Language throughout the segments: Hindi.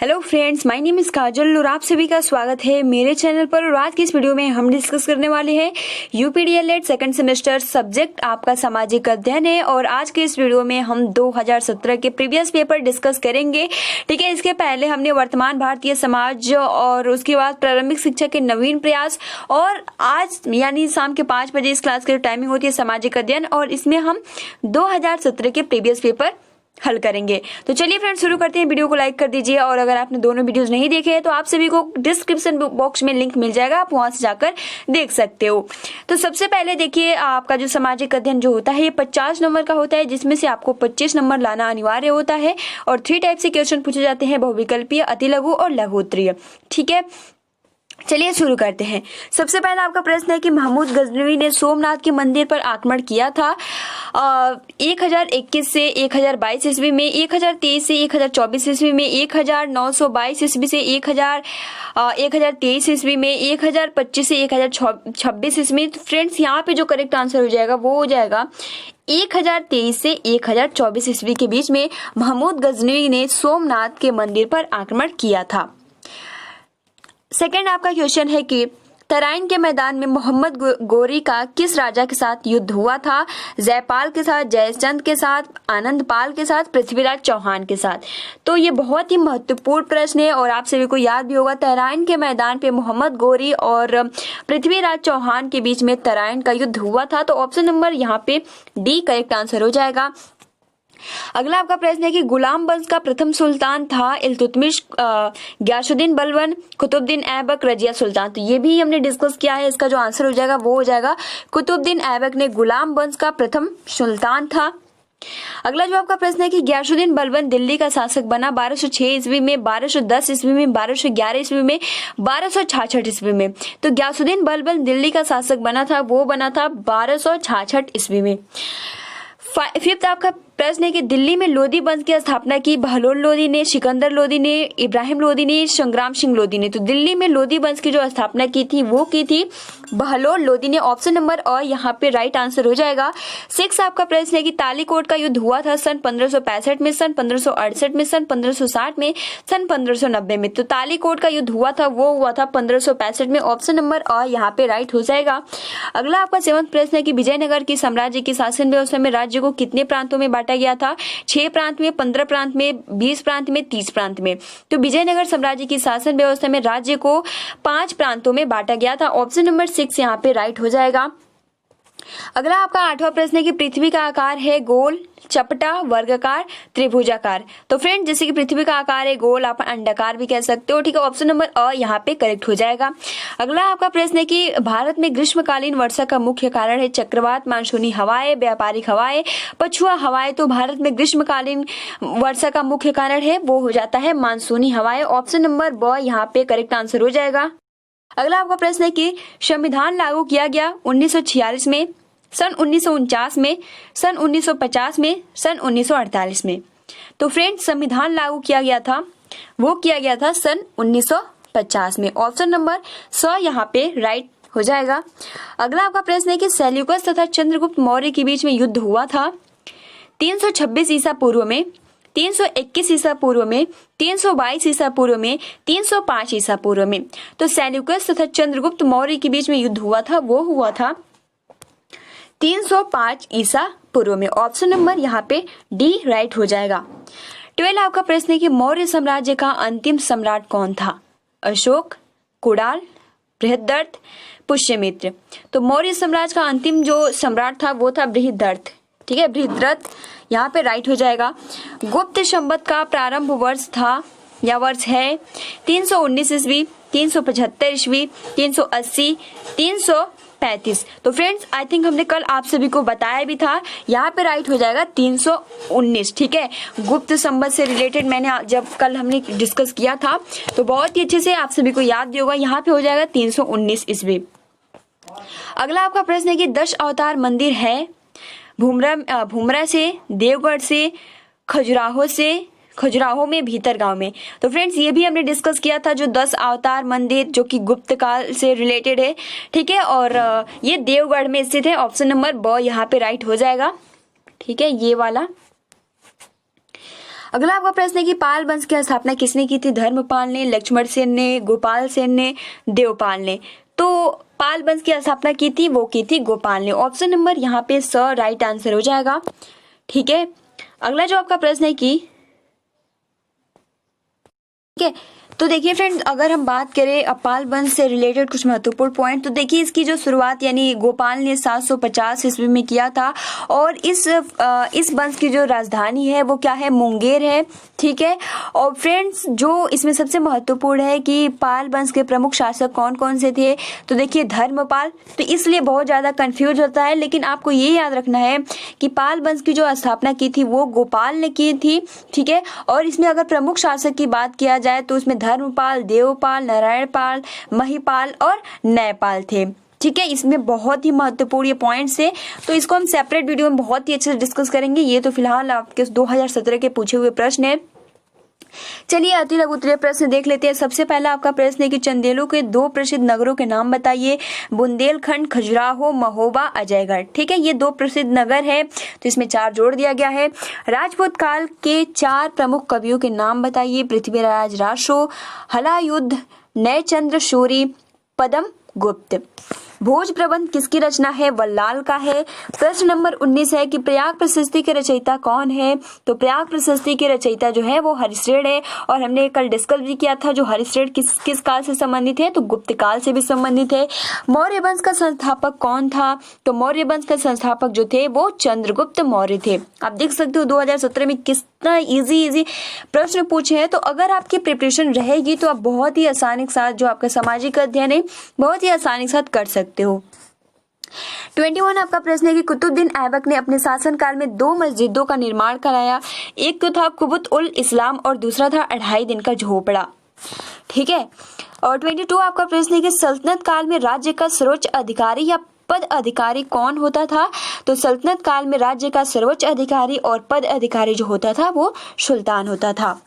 Hello friends, my name is Kajal और आप सभी का स्वागत है मेरे चैनल पर। और आज की इस वीडियो में हम डिस्कस करने वाले हैं यूपीडीएलएड सेकंड सेमेस्टर सब्जेक्ट आपका सामाजिक अध्ययन है। और आज के इस वीडियो में हम 2017 के प्रीवियस पेपर डिस्कस करेंगे। ठीक है, इसके पहले हमने वर्तमान भारतीय समाज और उसके बाद प्रारंभिक शिक्षा के नवीन प्रयास, और आज यानी शाम के 5 बजे इस क्लास की टाइमिंग होती है सामाजिक अध्ययन, और इसमें हम 2017 के प्रीवियस पेपर हल करेंगे। तो चलिए फ्रेंड्स शुरू करते हैं। वीडियो को लाइक कर दीजिए, और अगर आपने दोनों वीडियोस नहीं देखे हैं तो आप सभी को डिस्क्रिप्शन बॉक्स में लिंक मिल जाएगा, आप वहां से जाकर देख सकते हो। तो सबसे पहले देखिए, आपका जो सामाजिक अध्ययन जो होता है ये 50 नंबर का होता है, जिसमें से आपको 25 नंबर लाना अनिवार्य होता है। और 3 टाइप से क्वेश्चन पूछे जाते हैं, बहुविकल्पीय, अति लघु और लघु उत्तरीय। ठीक है, चलिए शुरू करते हैं। सबसे पहला आपका प्रश्न है कि महमूद गजनवी ने सोमनाथ के मंदिर पर आक्रमण किया था 1021 से 1022 ईस्वी में, 1023 से 1024 ईस्वी में, 1922 ईस्वी से 1023 ईस्वी में, 1025 से 1026 ईस्वी में। फ्रेंड्स यहाँ पे जो करेक्ट आंसर हो जाएगा वो हो जाएगा 1023 से 1024 ईस्वी के बीच में महमूद गजनवी ने सोमनाथ के मंदिर पर आक्रमण किया था। सेकंड आपका क्वेश्चन है कि तराइन के मैदान में मोहम्मद गोरी का किस राजा के साथ युद्ध हुआ था? जयपाल के साथ, जयचंद के साथ, आनंदपाल के साथ, पृथ्वीराज चौहान के साथ। तो ये बहुत ही महत्वपूर्ण प्रश्न है और आप सभी को याद भी होगा। तराइन के मैदान पे मोहम्मद गोरी और पृथ्वीराज चौहान के बीच में तराइन का युद्ध हुआ था। तो ऑप्शन नंबर यहाँ पे डी करेक्ट आंसर हो जाएगा। अगला आपका प्रश्न है कि गुलाम वंश का प्रथम सुल्तान था इल्तुतमिश, गियासुद्दीन बलबन, कुतुबुद्दीन ऐबक, रजिया सुल्तान। तो ये भी हमने डिस्कस किया है, इसका जो आंसर हो जाएगा वो हो जाएगा कुतुबुद्दीन ऐबक ने गुलाम वंश का प्रथम सुल्तान था। अगला जो आपका प्रश्न है कि गियासुद्दीन बलबन दिल्ली का शासक बना 1206 ईस्वी में, 1210 ईस्वी में, 1211 ईस्वी में, 1266 ईस्वी में। तो गियासुद्दीन बलबन दिल्ली का शासक बना था, वो बना था 1266 ईस्वी में। फिफ्थ आपका प्रश्न है कि दिल्ली में लोधी वंश की स्थापना की बहलोल लोधी ने, सिकंदर लोधी ने, इब्राहिम लोधी ने, संग्राम सिंह लोधी ने। तो दिल्ली में लोधी वंश की जो स्थापना की थी वो की थी बहलोल लोधी ने। ऑप्शन नंबर और यहाँ पे राइट आंसर हो जाएगा। 6 आपका प्रश्न है कि तालीकोट का युद्ध हुआ था सन 1565 में, सन 1568 में, सन 1560 में, सन 1590 में। तो तालीकोट का युद्ध हुआ था वो हुआ था 1565 में। ऑप्शन नंबर और यहाँ पे राइट हो जाएगा। अगला आपका 7वां प्रश्न है कि विजयनगर की साम्राज्य की शासन व्यवस्था में राज्य को कितने प्रांतों में बांटा गया था? 6 प्रांत में, 15 प्रांत में, 20 प्रांत में, 30 प्रांत में। तो विजयनगर साम्राज्य की शासन व्यवस्था में राज्य को 5 प्रांतों में बांटा गया था। ऑप्शन नंबर 6 यहाँ पे राइट हो जाएगा। अगला आपका 8वां प्रश्न है कि पृथ्वी का आकार है गोल, चपटा, वर्गाकार, त्रिभुजाकार। तो फ्रेंड जैसे कि पृथ्वी का आकार है गोल, आप अंडाकार भी कह सकते हो। ठीक है, ऑप्शन नंबर अ यहाँ पे करेक्ट हो जाएगा। अगला आपका प्रश्न है कि भारत में ग्रीष्मकालीन वर्षा का मुख्य कारण है चक्रवात, मानसूनी हवाएं, व्यापारिक हवाएं, पछुआ हवाएं। तो भारत में ग्रीष्मकालीन वर्षा का मुख्य कारण है वो हो जाता है मानसूनी हवाएं। ऑप्शन नंबर ब यहाँ पे करेक्ट आंसर हो जाएगा। अगला आपका प्रश्न है कि संविधान लागू किया गया 1946 में, सन 1949 में, सन 1950 में, सन 1948 में। तो फ्रेंड्स संविधान लागू किया गया था वो किया गया था सन 1950 में। ऑप्शन नंबर स यहाँ पे राइट हो जाएगा। अगला आपका प्रश्न है कि सेल्यूकस तथा चंद्रगुप्त मौर्य के बीच में युद्ध हुआ था 326 ईसा पूर्व में, 321 ईसा पूर्व में, 322 ईसा पूर्व में, 305 ईसा पूर्व में। तो सेल्यूकस तथा चंद्रगुप्त मौर्य के बीच में युद्ध हुआ था वो हुआ था 305 ईसा पूर्व में। ऑप्शन नंबर यहाँ पे डी राइट हो जाएगा। 12 आपका प्रश्न है कि मौर्य साम्राज्य का अंतिम सम्राट कौन था? अशोक, कुणाल, बृहद्रथ, पुष्यमित्र। तो मौर्य साम्राज्य का अंतिम जो सम्राट था वो था बृहद्रथ। ठीक है, बृहद्रथ यहाँ पे राइट हो जाएगा। गुप्त संवत का प्रारंभ वर्ष था या वर्ष है 319 ईस्वी, 375 ईस्वी, 380, 335। तो फ्रेंड्स आई थिंक हमने कल आप सभी को बताया भी था, यहाँ पे राइट हो जाएगा 319। ठीक है, गुप्त संवत से रिलेटेड मैंने जब कल हमने डिस्कस किया था तो बहुत ही अच्छे से आप सभी को याद भी होगा। यहाँ पे हो जाएगा 319 ईस्वी। अगला आपका प्रश्न है कि 10 अवतार मंदिर है भूमरा से, देवगढ़ से, खजुराहो में, भीतर गांव में। तो फ्रेंड्स ये भी हमने डिस्कस किया था, जो 10 अवतार मंदिर जो कि गुप्त काल से रिलेटेड है। ठीक है, और ये देवगढ़ में स्थित है। ऑप्शन नंबर ब यहाँ पे राइट हो जाएगा। ठीक है, ये वाला। अगला आपका प्रश्न है कि पाल वंश की स्थापना किसने की थी? धर्मपाल ने, लक्ष्मण सेन ने, गोपाल सेन ने, देवपाल ने। तो पाल वंश की स्थापना की थी, वो की थी गोपाल ने। ऑप्शन नंबर यहाँ पे स राइट आंसर हो जाएगा। ठीक है, अगला जो आपका प्रश्न है कि ठीक है, तो देखिए फ्रेंड्स, अगर हम बात करें पाल वंश से रिलेटेड कुछ महत्वपूर्ण पॉइंट, तो देखिए इसकी जो शुरुआत यानी गोपाल ने 750 ईस्वी में किया था और इस वंश की जो राजधानी है वो क्या है? मुंगेर है। ठीक है, और फ्रेंड्स जो इसमें सबसे महत्वपूर्ण है कि पाल वंश के प्रमुख शासक कौन कौन से थे, तो देखिए धर्मपाल। तो इसलिए बहुत ज्यादा कंफ्यूज होता है, लेकिन आपको ये याद रखना है कि पाल वंश की जो स्थापना की थी वो गोपाल ने की थी। ठीक है, और इसमें अगर प्रमुख शासक की बात किया जाए तो उसमें धर्मपाल, देवपाल, नारायणपाल, महिपाल और न्यायपाल थे। ठीक है, इसमें बहुत ही महत्वपूर्ण ये पॉइंट्स है, तो इसको हम सेपरेट वीडियो में बहुत ही अच्छे से डिस्कस करेंगे। ये तो फिलहाल आपके 2017 के पूछे हुए प्रश्न है। चलिए अति लघु उत्तरीय प्रश्न देख लेते हैं। सबसे पहला आपका प्रश्न है कि चंदेलों के 2 प्रसिद्ध नगरों के नाम बताइए। बुंदेलखंड, खजुराहो, महोबा, अजयगढ़। ठीक है, ये 2 प्रसिद्ध नगर है, तो इसमें 4 जोड़ दिया गया है। राजपूत काल के 4 प्रमुख कवियों के नाम बताइए। पृथ्वीराज रासो, हलायुद्ध, नयचंद्र शूरी, पदम गुप्त। भोज प्रबंध किसकी रचना है? वल्लाल का है। प्रश्न नंबर 19 है कि प्रयाग प्रशस्ति के रचयिता कौन है? तो प्रयाग प्रशस्ति के रचयिता जो है वो हरिश्रेण है, और हमने कल डिस्कस भी किया था जो हरिश्रेण किस काल से संबंधित है, तो गुप्त काल से भी संबंधित है। मौर्य वंश का संस्थापक कौन था? तो मौर्य वंश का संस्थापक जो थे वो चंद्रगुप्त मौर्य थे। आप देख सकते हो 2017 में कितना इजी प्रश्न पूछे हैं, तो अगर आपकी प्रिपरेशन रहेगी तो आप बहुत ही आसानी के साथ जो आपका सामाजिक अध्ययन है बहुत ही आसानी के साथ कर सकते हो। 21 आपका प्रश्न है कि कुतुबुद्दीन ऐबक ने अपने शासनकाल में 2 मस्जिदों का निर्माण कराया। एक तो था कुबुत उल इस्लाम और दूसरा था 2.5 दिन का झोपड़ा। ठीक है, और 22 आपका प्रश्न है कि सल्तनत काल में राज्य का सर्वोच्च अधिकारी या पद अधिकारी कौन होता था? तो सल्तनत काल में राज्य का सर्वोच्च अधिकारी और पद अधिकारी जो होता था वो सुल्तान होता था।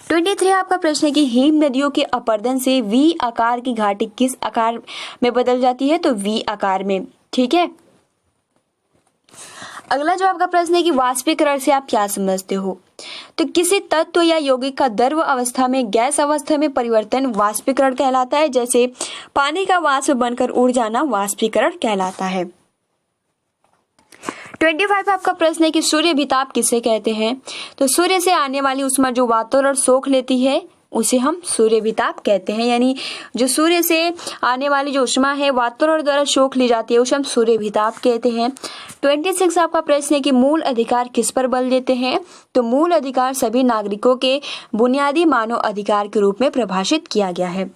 23 आपका प्रश्न है कि हिम नदियों के अपरदन से वी आकार की घाटी किस आकार में बदल जाती है? तो वी आकार में। ठीक है, अगला जो आपका प्रश्न है कि वाष्पीकरण से आप क्या समझते हो? तो किसी तत्व या यौगिक का द्रव अवस्था में गैस अवस्था में परिवर्तन वाष्पीकरण कहलाता है। जैसे पानी का वाष्प बनकर उड़ जाना वाष्पीकरण कहलाता है। 25 आपका प्रश्न है कि सूर्य भिताप किसे कहते हैं? तो सूर्य से आने वाली ऊष्मा जो वातावरण सोख लेती है उसे हम सूर्य भिताप कहते हैं, यानी जो सूर्य से आने वाली जो ऊष्मा है वातावरण द्वारा सोख ली जाती है उसे हम सूर्य भिताप कहते हैं। 26 आपका प्रश्न है कि मूल अधिकार किस पर बल देते हैं? तो मूल अधिकार सभी नागरिकों के बुनियादी मानव अधिकार के रूप में परिभाषित किया गया है।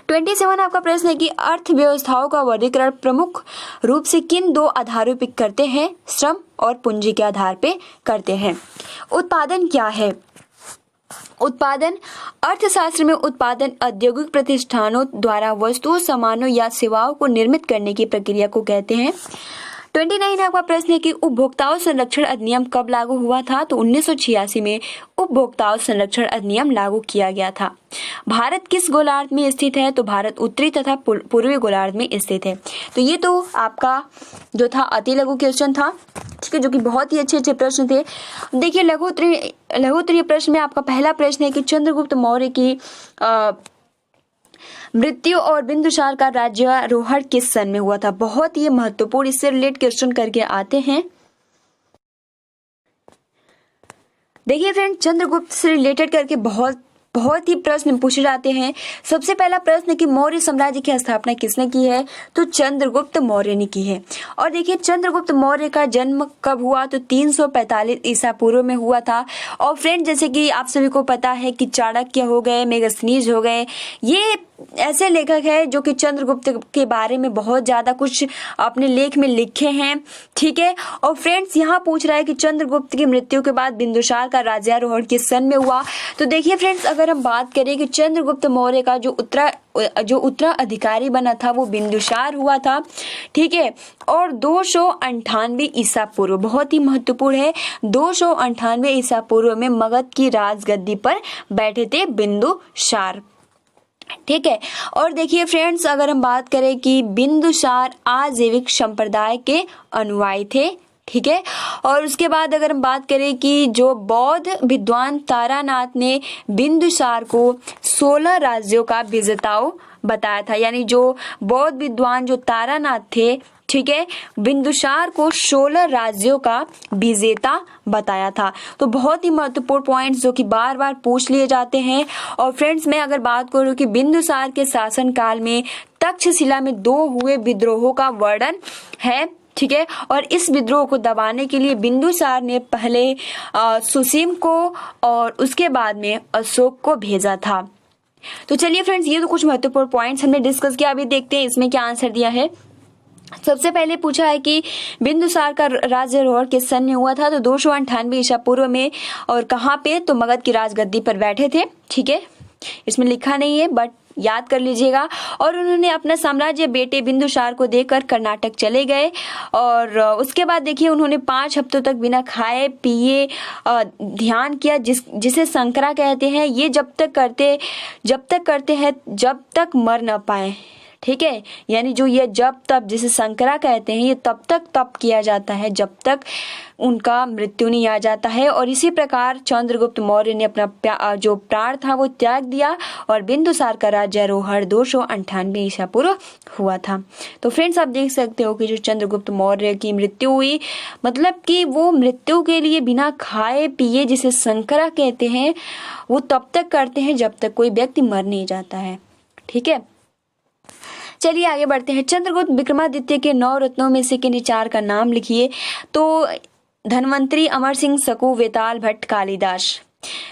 27 आपका प्रश्न है कि अर्थव्यवस्थाओं का वर्गीकरण प्रमुख रूप से किन 2 आधारों पर करते हैं? श्रम और पूंजी के आधार पे करते हैं। उत्पादन क्या है? उत्पादन अर्थशास्त्र में उत्पादन औद्योगिक प्रतिष्ठानों द्वारा वस्तुओं, सामानों या सेवाओं को निर्मित करने की प्रक्रिया को कहते हैं। 29 आपका प्रश्न है कि उपभोक्ताओं संरक्षण अधिनियम कब लागू हुआ था? तो 1986 में उपभोक्ताओं संरक्षण अधिनियम लागू किया गया था। भारत किस गोलार्ध में स्थित है? तो भारत उत्तरी तथा पूर्वी गोलार्ध में स्थित है। तो ये तो आपका जो था अति लघु क्वेश्चन था, ठीक है, जो कि बहुत ही अच्छे प्रश्न थे। देखिए लघु उत्तरीय प्रश्न में आपका पहला प्रश्न है कि चंद्रगुप्त मौर्य की मृत्यु और बिंदुसार का राज्यारोहण किस सन में हुआ था? बहुत ही महत्वपूर्ण, इससे रिलेटेड क्वेश्चन करके आते हैं। देखिए फ्रेंड, चंद्रगुप्त से रिलेटेड करके बहुत ही प्रश्न पूछे जाते हैं। सबसे पहला प्रश्न कि मौर्य साम्राज्य की स्थापना किसने की है? तो चंद्रगुप्त मौर्य ने की है। और देखिए चंद्रगुप्त मौर्य का जन्म कब हुआ? तो 345 ईसा पूर्व में हुआ था। और फ्रेंड जैसे कि आप सभी को पता है कि चाणक्य हो गए, मेगस्थनीज हो गए, ये ऐसे लेखक है जो कि चंद्रगुप्त के बारे में बहुत ज्यादा कुछ अपने लेख में लिखे हैं। ठीक है, और फ्रेंड्स यहाँ पूछ रहा है कि चंद्रगुप्त की मृत्यु के बाद बिंदुसार का राज्यारोहण किस सन में हुआ? तो देखिए फ्रेंड्स, अगर हम बात करें कि चंद्रगुप्त मौर्य का जो उत्तराधिकारी बना था वो बिंदुसार हुआ था। ठीक है, और 298 ईसा पूर्व, बहुत ही महत्वपूर्ण है, 298 ईसा पूर्व में मगध की राजगद्दी पर बैठे थे बिंदुसार। ठीक है, और देखिए फ्रेंड्स, अगर हम बात करें कि बिंदुसार आजीविक संप्रदाय के अनुयायी थे। ठीक है। और उसके बाद अगर हम बात करें कि जो बौद्ध विद्वान तारानाथ ने बिंदुसार को 16 राज्यों का विजेताओं बताया था, यानी जो बौद्ध विद्वान जो तारानाथ थे, ठीक है, बिंदुसार को 16 राज्यों का विजेता बताया था। तो बहुत ही महत्वपूर्ण पॉइंट्स जो कि बार बार पूछ लिए जाते हैं। और फ्रेंड्स मैं अगर बात करूं कि बिंदुसार के शासन काल में तक्षशिला में 2 हुए विद्रोहों का वर्णन है, ठीक है। और इस विद्रोह को दबाने के लिए बिंदुसार ने पहले सुसीम को और उसके बाद में अशोक को भेजा था। तो चलिए फ्रेंड्स, ये तो कुछ महत्वपूर्ण पॉइंट्स हमने डिस्कस किया। अभी देखते हैं इसमें क्या आंसर दिया है। सबसे पहले पूछा है कि बिंदुसार का राज्यारोहण किस सन में हुआ था, तो 298 ईसा पूर्व में। और कहाँ पे, तो मगध की राजगद्दी पर बैठे थे, ठीक है। इसमें लिखा नहीं है बट याद कर लीजिएगा। और उन्होंने अपना साम्राज्य बेटे बिंदुसार को देकर कर्नाटक चले गए। और उसके बाद देखिए उन्होंने 5 हफ्तों तक बिना खाए पिए ध्यान किया, जिसे संकरा कहते हैं। ये जब तक करते हैं जब तक मर न पाए, ठीक है। यानी जो ये जब तब जिसे संकरा कहते हैं, ये तब तक तप किया जाता है जब तक उनका मृत्यु नहीं आ जाता है। और इसी प्रकार चंद्रगुप्त मौर्य ने अपना जो प्राण था वो त्याग दिया और बिंदुसार का राज्यारोहण 298 ईसा पूर्व हुआ था। तो फ्रेंड्स आप देख सकते हो कि जो चंद्रगुप्त मौर्य की मृत्यु हुई, मतलब कि वो मृत्यु के लिए बिना खाए पिए, जिसे संकरा कहते हैं, वो तब तक करते हैं जब तक कोई व्यक्ति मर नहीं जाता है, ठीक है। चलिए आगे बढ़ते हैं। चंद्रगुप्त विक्रमादित्य के 9 रत्नों में से किन्हीं 4 का नाम लिखिए, तो धन्वंतरी, अमर सिंह, सकू, वेताल, भट्ट, कालिदास।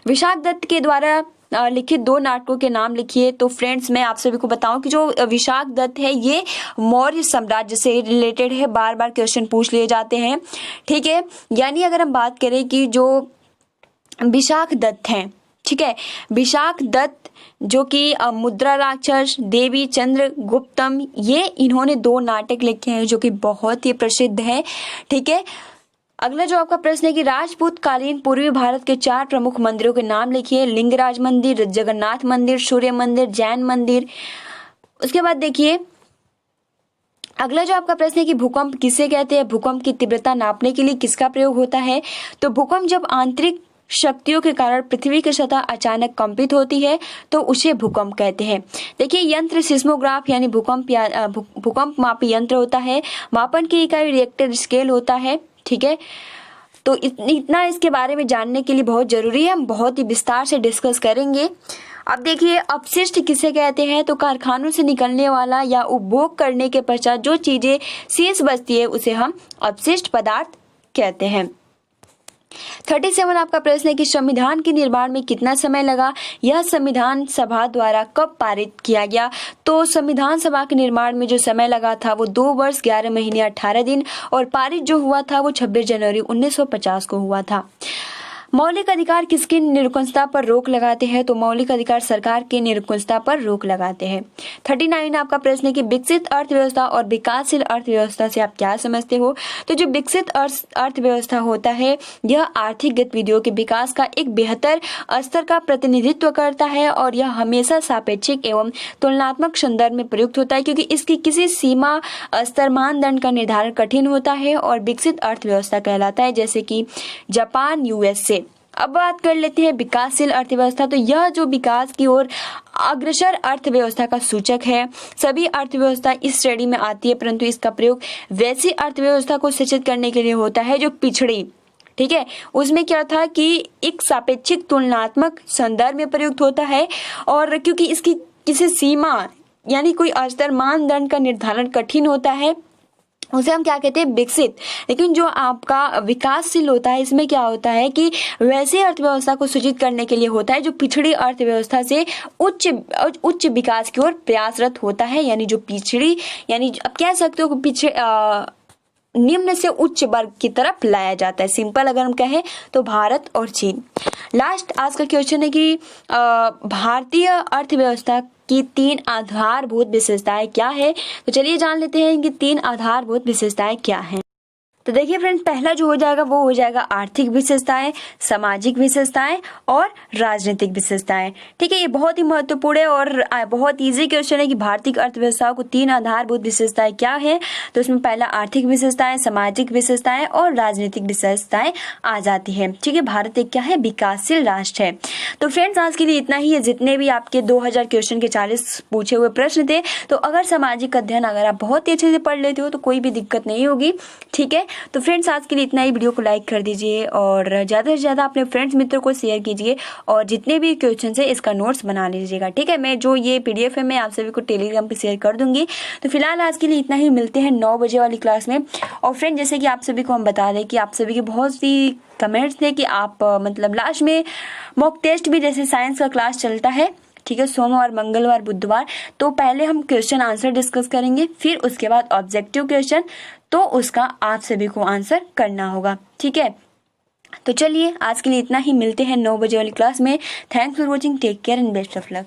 विशाख दत्त के द्वारा लिखित 2 नाटकों के नाम लिखिए। तो फ्रेंड्स मैं आप सभी को बताऊं कि जो विशाख दत्त है ये मौर्य साम्राज्य से रिलेटेड है, बार बार क्वेश्चन पूछ लिए जाते हैं, ठीक है। यानी अगर हम बात करें कि जो विशाख दत्त हैं, ठीक है, विशाख दत्त जो कि मुद्रा राक्षस, देवी चंद्रगुप्तम, ये इन्होंने 2 नाटक लिखे हैं जो कि बहुत ही प्रसिद्ध है, ठीक है। अगला जो आपका प्रश्न है कि राजपूत कालीन पूर्वी भारत के 4 प्रमुख मंदिरों के नाम लिखिए। लिंगराज मंदिर, जगन्नाथ मंदिर, सूर्य मंदिर, जैन मंदिर। उसके बाद देखिए अगला जो आपका प्रश्न है कि भूकंप किसे कहते हैं, भूकंप की तीव्रता नापने के लिए किसका प्रयोग होता है, तो भूकंप जब आंतरिक शक्तियों के कारण पृथ्वी की सतह अचानक कंपित होती है तो उसे भूकंप कहते हैं। देखिए यंत्र सिस्मोग्राफ यानी भूकंप मापी यंत्र होता है। मापन की इकाई रिएक्टर स्केल होता है, ठीक है। तो इतना इसके बारे में जानने के लिए बहुत जरूरी है, हम बहुत ही विस्तार से डिस्कस करेंगे। अब देखिए अपशिष्ट किसे कहते हैं, तो कारखानों से निकलने वाला या उपभोग करने के पश्चात जो चीजें शेष बचती है उसे हम अपशिष्ट पदार्थ कहते हैं। 37 आपका प्रश्न है कि संविधान के निर्माण में कितना समय लगा, यह संविधान सभा द्वारा कब पारित किया गया, तो संविधान सभा के निर्माण में जो समय लगा था वो 2 वर्ष 11 महीने 18 दिन और पारित जो हुआ था वो 26 जनवरी 1950 को हुआ था। मौलिक अधिकार किसकी निरंकुशता पर रोक लगाते हैं, तो मौलिक अधिकार सरकार की निरंकुशता पर रोक लगाते हैं। 39 आपका प्रश्न है कि विकसित अर्थव्यवस्था और विकासशील अर्थव्यवस्था से आप क्या समझते हो, तो जो विकसित अर्थव्यवस्था होता है यह आर्थिक गतिविधियों के विकास का एक बेहतर स्तर का प्रतिनिधित्व करता है और यह हमेशा सापेक्षिक एवं तुलनात्मक संदर्भ में प्रयुक्त होता है, क्योंकि इसकी किसी सीमा स्तर मानदंड का निर्धारण कठिन होता है और विकसित अर्थव्यवस्था कहलाता है, जैसे कि जापान, यूएसए। अब बात कर लेते हैं विकासशील अर्थव्यवस्था, तो यह जो विकास की ओर अग्रसर अर्थव्यवस्था का सूचक है। सभी अर्थव्यवस्था इस श्रेणी में आती है, परंतु इसका प्रयोग वैसी अर्थव्यवस्था को शिक्षित करने के लिए होता है जो पिछड़ी, ठीक है, उसमें क्या था कि एक सापेक्षिक तुलनात्मक संदर्भ में प्रयुक्त होता है और क्योंकि इसकी किसी सीमा यानी कोई स्तर मानदंड का निर्धारण कठिन होता है उसे हम क्या कहते हैं, विकसित। लेकिन जो आपका विकासशील होता है इसमें क्या होता है कि वैसे अर्थव्यवस्था को सूचित करने के लिए होता है जो पिछड़ी अर्थव्यवस्था से उच्च विकास की ओर प्रयासरत होता है, यानी जो पिछड़ी यानी आप कह सकते हो कि निम्न से उच्च वर्ग की तरफ लाया जाता है। सिंपल अगर हम कहें तो भारत और चीन। लास्ट आज का क्वेश्चन है कि भारतीय अर्थव्यवस्था की 3 आधारभूत विशेषताएं क्या है, तो चलिए जान लेते हैं कि 3 आधारभूत विशेषताएं क्या हैं। तो देखिए फ्रेंड्स, पहला जो हो जाएगा वो हो जाएगा आर्थिक विशेषताएं, सामाजिक विशेषताएं और राजनीतिक विशेषताएं। ठीक है, ये बहुत ही महत्वपूर्ण है और बहुत ईजी क्वेश्चन है कि भारतीय अर्थव्यवस्था को 3 आधारभूत विशेषताएं क्या है। तो इसमें पहला आर्थिक विशेषताएं, सामाजिक विशेषताएं और राजनीतिक विशेषताएं आ जाती है। ठीक है, भारत एक क्या है, विकासशील राष्ट्र है। तो फ्रेंड्स, आज के लिए इतना ही है। जितने भी आपके 2000 क्वेश्चन के 40 पूछे हुए प्रश्न थे, तो अगर सामाजिक अध्ययन अगर आप बहुत ही अच्छे से पढ़ लेते हो तो कोई भी दिक्कत नहीं होगी। ठीक है, तो फ्रेंड्स, आज के लिए इतना ही। वीडियो को लाइक कर दीजिए और ज़्यादा से ज़्यादा अपने फ्रेंड्स मित्रों को शेयर कीजिए और जितने भी क्वेश्चन है इसका नोट्स बना लीजिएगा। ठीक है, मैं जो ये PDF है मैं आप सभी को टेलीग्राम पे शेयर कर दूंगी। तो फिलहाल आज के लिए इतना ही, मिलते हैं 9 बजे वाली क्लास में। और फ्रेंड, जैसे कि आप सभी को हम बता दें कि आप सभी के बहुत सी कमेंट्स थे कि आप मतलब लास्ट में मॉक टेस्ट भी, जैसे साइंस का क्लास चलता है, ठीक है, सोमवार, मंगलवार, बुधवार, तो पहले हम क्वेश्चन आंसर डिस्कस करेंगे, फिर उसके बाद ऑब्जेक्टिव क्वेश्चन, तो उसका आप सभी को आंसर करना होगा। ठीक है, तो चलिए आज के लिए इतना ही, मिलते हैं 9 बजे वाली क्लास में। Thanks for watching, take care and best of luck.